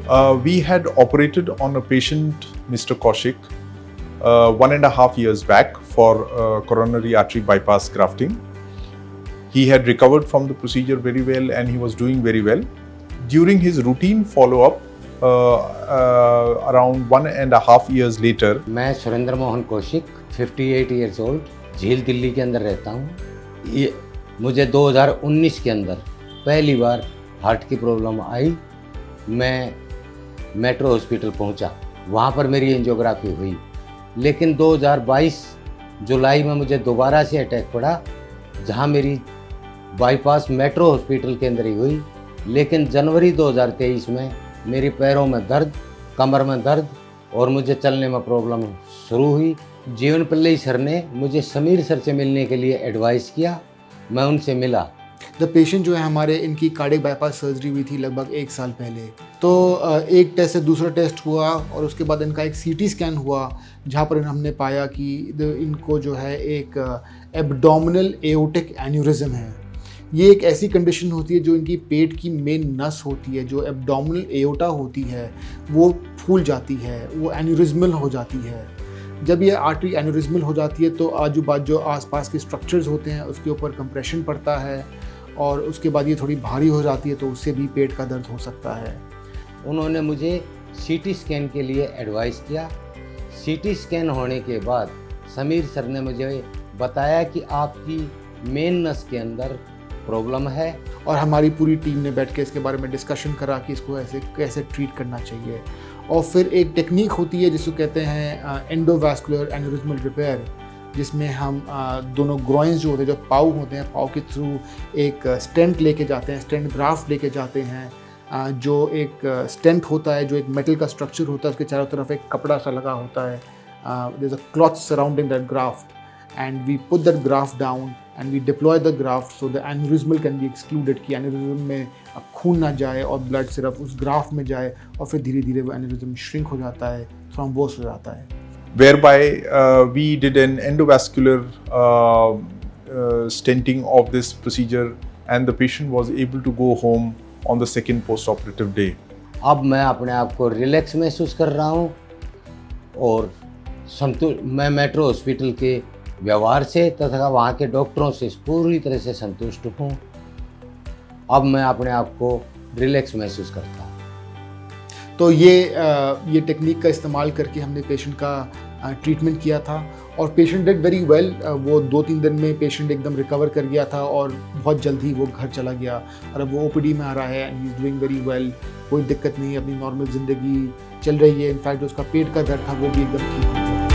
We had operated on a patient, Mr. Kaushik, 1.5 years back for coronary artery bypass grafting. He had recovered from the procedure very well and he was doing very well. During his routine follow-up, around 1.5 years later, मैं Surendra Mohan Kaushik 58 years old झील दिल्ली के अंदर रहता हूँ। ये मुझे 2019 के अंदर पहली बार हार्ट की प्रॉब्लम आई। मैं मेट्रो हॉस्पिटल पहुँचा, वहाँ पर मेरी एंजियोग्राफी हुई, लेकिन 2022 जुलाई में मुझे दोबारा से अटैक पड़ा, जहाँ मेरी बाईपास मेट्रो हॉस्पिटल के अंदर ही हुई। लेकिन जनवरी 2023 में मेरे पैरों में दर्द, कमर में दर्द और मुझे चलने में प्रॉब्लम शुरू हुई। जीवन पिल्लई सर ने मुझे समीर सर से मिलने के लिए एडवाइस किया, मैं उनसे मिला। द पेशेंट जो है हमारे, इनकी कार्डियक बाईपास सर्जरी हुई थी लगभग 1 साल पहले। तो एक टेस्ट से दूसरा टेस्ट हुआ और उसके बाद इनका एक सीटी स्कैन हुआ, जहाँ पर हमने पाया कि इनको जो है एक एब्डोमिनल एओर्टिक एन्यूरिज्म है। ये एक ऐसी कंडीशन होती है जो इनकी पेट की मेन नस होती है, जो एब्डोमिनल एओर्टा होती है, वो फूल जाती है, वो एन्यूरिज्मल हो जाती है। जब ये आर्टरी एन्यूरिज्मल हो जाती है तो आजू बाजू जो आसपास के स्ट्रक्चर्स होते हैं उसके ऊपर कंप्रेशन पड़ता है और उसके बाद ये थोड़ी भारी हो जाती है, तो उससे भी पेट का दर्द हो सकता है। उन्होंने मुझे सीटी स्कैन के लिए एडवाइस किया। सीटी स्कैन होने के बाद समीर सर ने मुझे बताया कि आपकी मेन नस के अंदर प्रॉब्लम है, और हमारी पूरी टीम ने बैठ के इसके बारे में डिस्कशन करा कि इसको ऐसे कैसे ट्रीट करना चाहिए। और फिर एक टेक्निक होती है जिसको कहते हैं एंडोवास्कुलर एन्यूरिज्मल रिपेयर, जिसमें हम दोनों ग्रॉइंस जो होते हैं, जो पाव होते हैं, पाव के थ्रू एक स्टेंट लेके जाते हैं, स्टेंट ग्राफ्ट लेके जाते हैं। जो एक स्टेंट होता है, जो एक मेटल का स्ट्रक्चर होता है, उसके चारों तरफ एक कपड़ा सा लगा होता है, there is a cloth surrounding that graft, and we put that graft down and we deploy the graft so the aneurysmal can be excluded, कि एन्यूरिज्म में खून ना जाए और ब्लड सिर्फ उस ग्राफ्ट में जाए, और फिर धीरे धीरे वो एन्यूरिज्म श्रिंक हो जाता है, थ्रोम्बोस हो जाता है। whereby we did an endovascular stenting of this procedure and the patient was able to go home on the second post-operative day. अब मैं अपने आप को रिलैक्स महसूस कर रहा हूँ और मैं मेट्रो हॉस्पिटल के व्यवहार से तथा वहाँ के डॉक्टरों से पूरी तरह से संतुष्ट हूँ। अब मैं अपने आप को रिलैक्स महसूस करता हूँ। तो ये टेक्निक का इस्तेमाल करके हमने पेशेंट का ट्रीटमेंट किया था और पेशेंट डिड वेरी वेल। वो 2-3 दिन में पेशेंट एकदम रिकवर कर गया था और बहुत जल्द ही वो घर चला गया और अब वो ओपीडी में आ रहा है and he is doing very well. कोई दिक्कत नहीं है, अपनी नॉर्मल ज़िंदगी चल रही है। इनफैक्ट जो उसका पेट का दर्द था वो भी एकदम ठीक हो गया।